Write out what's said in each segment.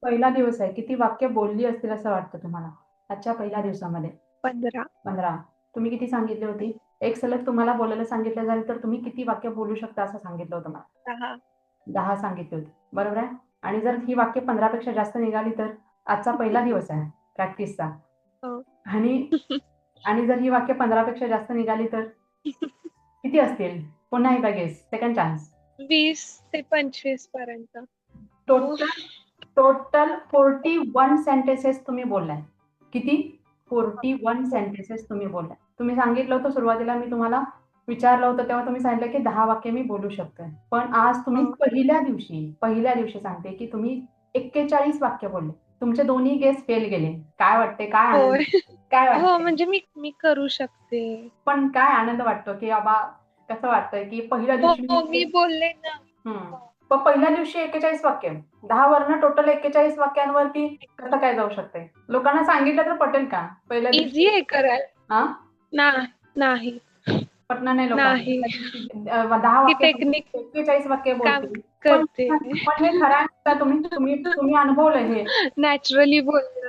पहिला दिवस आहे. किती वाक्य बोलली असतील असं वाटतं तुम्हाला आजच्या पहिल्या दिवसामध्ये? 15. 15. तुम्ही किती सांगितली होती? एक सलग तुम्हाला बोलायला सांगितलं जाईल तर तुम्ही किती वाक्य बोलू शकता असं सांगितलं होतं मला? 10. 10 सांगितली होती. बरोबर आहे? आणि जर ही वाक्य 15 पेक्षा जास्त निघाली तर आजचा पहिला दिवस आहे प्रॅक्टिसचा. हो. आणि आणि जर ही वाक्य 15 पेक्षा जास्त निघाली तर किती असतील? पुन्हा एकदा गेस. Second chance. 20 ते 25 पर्यंत. टोटल टोटल 41 सेंटेन्सेस तुम्ही बोललाय. किती? 41 सेंटेन्सेस तुम्ही बोललाय. तुम्ही सांगितलं होतं सुरुवातीला मी तुम्हाला विचारलं होतं तेव्हा तुम्ही सांगितलं की 10 वाक्य मी बोलू शकते. पण आज तुम्ही हो. पहिल्या दिवशी सांगते की तुम्ही 41 वाक्य बोलले. तुमचे दोन्ही गेस फेल गेले. काय वाटते? काय आनंद? होय. काय हो, वाटते? म्हणजे मी मी करू शकते. पण काय आनंद वाटतो की बाबा कसं वाटतंय की पहिल्या हो, दिवशी हो, मी बोलले ना. हं. हो. पण पहिल्या दिवशी 41 वाक्य. 10 वरनं टोटल 41 वाक्यांवरती कसं काय जाऊ शकते? लोकांना सांगितलं तर पटेल का? पहिल्या इझी दिवशी आहे करायला. हां? ना नाही. पटणार नाही लोकांना. नाही. पहिल्या दिवशी 10 ती वाक्यामध्ये टेक्निक 41 वाक्य काम बोलतील. पण करते. पण हे खरं आहे का तुम्ही तुम्ही तुम्ही अनुभवलंय हे? नॅचरली बोलणं.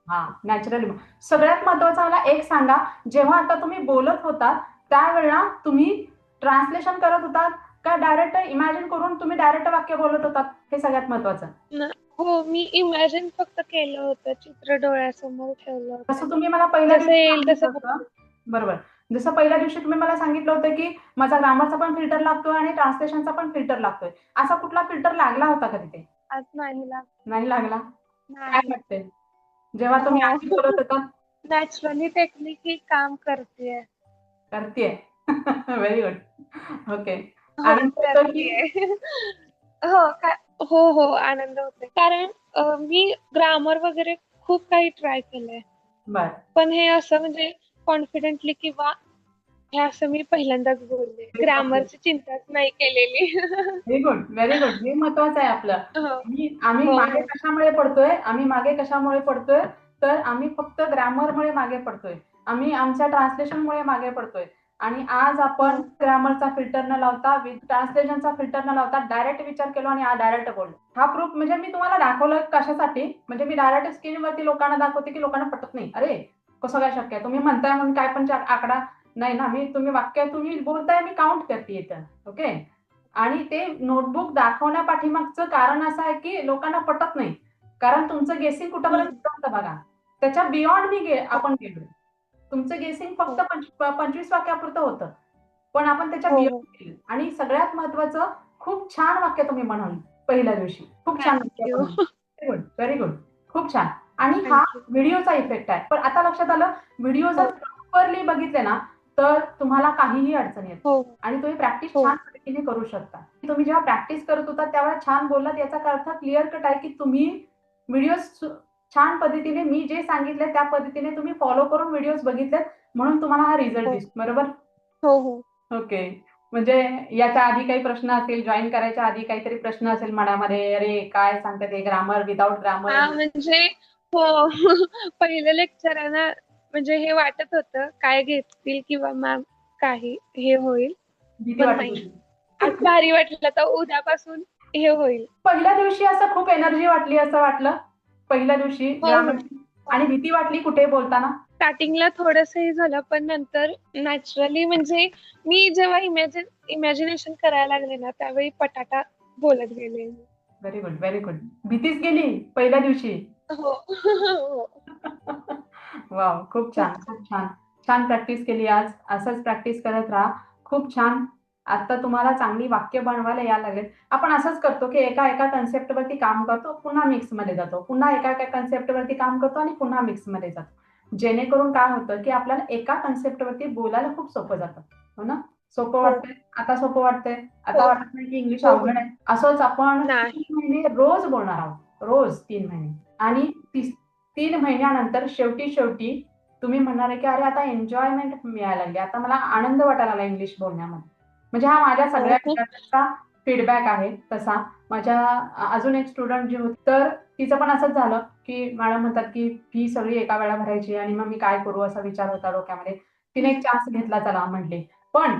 हां, नॅचरली. सगळ्यात महत्त्वाचं मला एक सांगा, जेव्हा आता तुम्ही बोलत होतात, त्यावेळेला तुम्ही ट्रान्सलेशन करत होतात का डायरेक्ट इमॅजिन करून तुम्ही डायरेक्ट वाक्य बोलत होतात? हे सगळ्यात महत्त्वाचं. ना हो, मी इमॅजिन फक्त केलं होतं. चित्र डोळ्यासमोर ठेवलं होतं जसं आणि तुम्ही मला पहिल्या जसं दिवशी येईल सांगितलं तसं होतं बोलले. बरोबर. जसं पहिल्या दिवशी तुम्ही मला सांगितलं होतं, की माझा ग्रामरचा पण फिल्टर लागतोय आणि ट्रान्सलेशनचा पण फिल्टर लागतोय. असा कुठला फिल्टर लागला होता का तिथे? आज नाही लागत. नाही लागला? काय नाही. वाटतंय? जेव्हा तुम्ही हो. आधी बोलत होतात नॅचरली टेक्निक ही काम करतेय. करतीये. Very good. ओके. हो, आनंद होतोय की करतेय. हो, हो, हो, आनंद होतोय. कारण मी ग्रामर वगैरे खूप काही ट्राय केलंय. बरं. पण हे असं म्हणजे कॉन्फिडेंटली किंवा हे असं मी पहिल्यांदाच बोलले. ग्रामरची चिंताच नाही केलेली. Very good, very good. हे महत्वाचं आहे आपलं. हो, आम्ही हो, मागे हो. कशामुळे पडतोय? आम्ही मागे कशामुळे पडतोय? तर आम्ही फक्त ग्रामरमुळे मागे पडतोय. आम्ही आमच्या ट्रान्सलेशनमुळे मागे पडतोय. आणि आज आपण हो, ग्रामरचा फिल्टर न लावता, ट्रान्सलेशनचा फिल्टर न लावता डायरेक्ट विचार केला आणि आज डायरेक्ट बोललो. हा प्रूफ म्हणजे मी तुम्हाला दाखवलं कशासाठी? म्हणजे मी डायरेक्ट स्क्रीनवरती लोकांना दाखवते, की लोकांना पटत नाही. अरे, कसं काय शक्य आहे? तुम्ही म्हणताय म्हणून काय पण आकडा नाही ना. तुम्ही वाक्य तुम्ही बोलताय मी काउंट करते इथं. ओके. आणि ते नोटबुक दाखवण्यापाठीमागचं कारण असं आहे, की लोकांना पटत नाही. कारण तुमचं गेसिंग कुठपर्यंत हं, होतं बघा. त्याच्या बियॉन्ड हो, आपण गेलोय. तुमचं गेसिंग फक्त हो, 25 वाक्यापुरतं होतं. पण आपण त्याच्या हो, हो. बियॉन्ड गेलो आणि सगळ्यात महत्त्वाचं खूप छान वाक्य तुम्ही बनवली पहिल्या दिवशी. खूप छान थँक वाक्य यू. बनवली. Very good, very good. खूप छान. आणि हा थँक यू. व्हिडिओचा इफेक्ट आहे. पण आता लक्षात आलं व्हिडिओ जर हो, प्रॉपरली बघितले ना, तर तुम्हाला काहीही अडचण येत नाही. हो, आणि तुम्ही प्रॅक्टिस हो, छान पद्धतीने करू शकता. तुम्ही जेव्हा प्रॅक्टिस करत होता त्यावेळेला छान बोललात याचा अर्थ क्लिअर कट आहे, की तुम्ही व्हिडिओज छान पद्धतीने मी जे सांगितलंय त्या पद्धतीने तुम्ही फॉलो करून व्हिडिओज बघितलेत म्हणून तुम्हाला हा रिझल्ट हो, दिसतो. बरोबर? हो, हो. ओके. म्हणजे याच्या आधी काही प्रश्न असेल, जॉइन करायच्या आधी काहीतरी प्रश्न असेल मनामध्ये, "अरे काय सांगतात हे ग्रामर, विथआऊट ग्रामर." हां, म्हणजे हो. पहिलं लेक्चर आहे ना, म्हणजे हे वाटत होतं काय घेतील किंवा मॅम काही हे होईल. भीती पण वाटत नाही. होती. आज भारी वाटलं तर उद्यापासून हे होईल. पहिल्या दिवशी असं खूप एनर्जी वाटली असं वाटलं? पहिल्या दिवशी हो, हो. ग्रामरची हो. आणि भीती वाटली कुठे बोलताना? स्टार्टिंगला थोडंसं हे झालं, पण नंतर नॅचरली म्हणजे मी जेव्हा इमॅजिनेशन करायला लागले ना, त्यावेळी पटाटा बोलत गेले मी. Very good, very good. भीतीच गेली पहिल्या दिवशी. हो. हो. वॉव! खूप खूप छान, छान. खूप छान. छान प्रॅक्टिस केली आज. असंच प्रॅक्टिस करत राहा. खूप छान. आता तुम्हाला चांगली वाक्य बनवायला यायला लागलेत. आपण असंच करतो, की एका कन्सेप्टवरती काम करतो, पुन्हा मिक्समध्ये जातो. पुन्हा एका कन्सेप्टवरती काम करतो आणि पुन्हा मिक्समध्ये जातो. जेणेकरून काय होतं, की आपल्याला एका कन्सेप्टवरती बोलायला खूप सोपं जातं. हो ना? सोपं हो, वाटतंय. आता सोपं वाटतंय. आता हो, वाटत नाही, की इंग्लिश हो, हो. अवघड आहे. असंच आपण नाही. 3 महिने रोज बोलणार आहोत. रोज 3 महिने आणि 3 महिन्यानंतर शेवटी तुम्ही म्हणणार आहे, की "अरे, आता एन्जॉयमेंट मिळायला लागली. आता मला आनंद वाटायला लागला इंग्लिश बोलण्यामध्ये." म्हणजे हा माझ्या सगळ्या हो. विद्यार्थ्यांचा फीडबॅक आहे तसा. माझ्या अजून एक स्टुडंट जी होती, तर तिचं पण असंच झालं, की मॅडम म्हणतात, की फी सगळी एका वेळेला भरायची आणि मग मी काय करू असा विचार होता डोक्यामध्ये. तिने एक हं. चान्स घेतला चला म्हटली. पण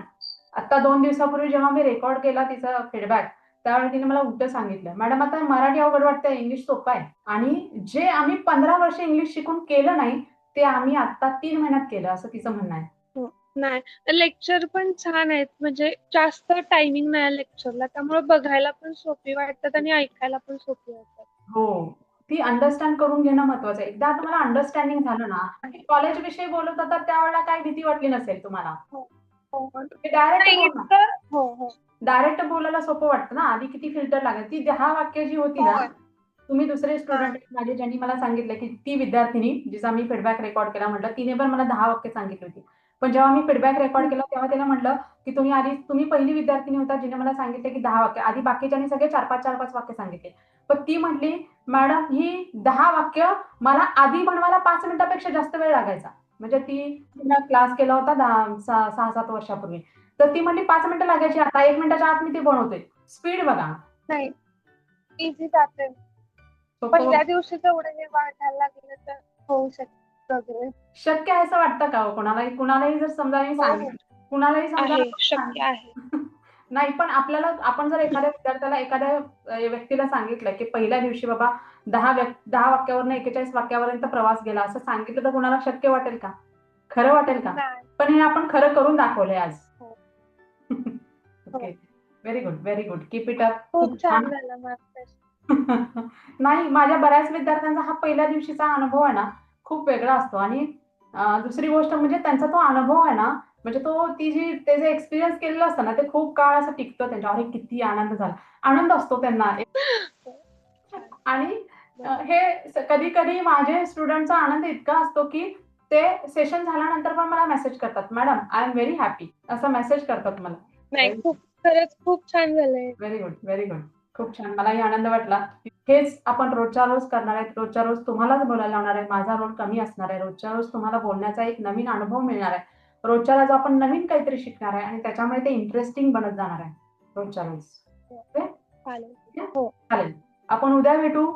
आता 2 दिवसापूर्वी जेव्हा मी रेकॉर्ड केला तिचा फीडबॅक, त्यावेळी तिने मला उलटं सांगितलं, मॅडम आता मराठी अवघड वाटतंय, इंग्लिश सोपं आहे. आणि जे आम्ही 15 वर्ष इंग्लिश शिकून केलं नाही ते आम्ही आता 3 महिन्यात केलं, असं तिचं म्हणणं आहे. हो. नाही, लेक्चर पण छान आहेत, म्हणजे जास्त टायमिंग नाही लेक्चरला, त्यामुळे बघायला पण सोपी वाटतात आणि ऐकायला पण सोपी वाटतात. हो, ती अंडरस्टँड करून घेणं महत्वाचं आहे. एकदा तुम्हाला अंडरस्टँडिंग झालं ना, कॉलेज विषयी बोलत होता त्यावेळेला काही भीती वाटली नसेल तुम्हाला. हो हो हो. डायरेक्ट नाही बोल ना, इतकं. हो हो डायरेक्ट बोलायला सोपं वाटतं ना. आधी किती फिल्टर लागेल. ती 10 वाक्य जी होती ना, होय. तुम्ही दुसरे हा स्टुडंट माझे ज्यांनी मला सांगितलं की ती विद्यार्थिनी जिचा मी फीडबॅक रेकॉर्ड केला, म्हटलं तिने पण मला 10 वाक्य सांगितली होती. पण जेव्हा मी फीडबॅक रेकॉर्ड केला तेव्हा तिला म्हटलं की तुम्ही पहिली विद्यार्थिनी होता जिने मला सांगितलं की 10 वाक्य. आधी बाकीच्यांनी सगळे 4-5 वाक्य सांगितले. पण ती म्हटली, मॅडम ही 10 वाक्य मला आधी बनवायला 5 मिनिटापेक्षा जास्त वेळ लागायचा. म्हणजे तिने क्लास केला होता 6-7 वर्षापूर्वी. तर ती म्हणली 5 मिनिटं लागायची, आता 1 मिनिटाच्या आत मी ते बनवते. स्पीड बघा. नाही, इझी जाते. सोपं. पहिल्या दिवशी तेवढं हे वाढायला लागलं तर होऊ शकतं वगैरे. शक्य आहे असं वाटतं का हो कोणालाही? कुणालाही जर समजा मी हो हो. सांगितलं, कुणालाही समजा आहे, शक्य आहे. नाही, पण आपण जर एखाद्या विद्यार्थ्याला, एखाद्या व्यक्तीला सांगितलं की पहिल्या दिवशी बाबा 10 वाक्यावरनं 41 वाक्यापर्यंत प्रवास गेला, असं सांगितलं तर कुणाला शक्य वाटेल का? खरं वाटेल का? नाही. पण हे आपण खरं करून दाखवलंय आज. हो ओके. हो. Very good, very good. Keep it up. खूप खूप छान छान. झालं मागच्या. नाही, माझ्या बऱ्याच विद्यार्थ्यांचा हा पहिल्या दिवशीचा अनुभव आहे ना, खूप वेगळा असतो. आणि दुसरी गोष्ट म्हणजे त्यांचा तो अनुभव आहे ना, म्हणजे ते जे एक्सपिरियन्स केलेलं असतं ना, ते खूप काळ असं टिकतं त्यांच्यावर. अरे किती आनंद झाला. आनंद असतो त्यांना. छान. आणि बरं. कधी-कधी माझे स्टुडंटचा आनंद इतका असतो, की ते सेशन झाल्यानंतर पण मला मेसेज करतात, "madam, I am very happy." असा मेसेज करतात मला. नाही, खरंच खूप छान झालंय. Very good, very good. खूप छान. मलाही आनंद वाटला. हेच आपण रोजच्या रोज करणार आहेत. रोजच्या रोज तुम्हालाच बोलायला लावणार आहे. माझा रोल कमी असणार आहे. रोजच्या रोज तुम्हाला बोलण्याचा एक नवीन अनुभव मिळणार आहे. रोजच्या रोज आपण नवीन काहीतरी शिकणार आहे आणि त्याच्यामुळे ते इंटरेस्टिंग बनत जाणार आहे रोजच्या रोज. हो, ओके? चालेल. ठीक आहे? हो. चालेल. आपण उद्या भेटू.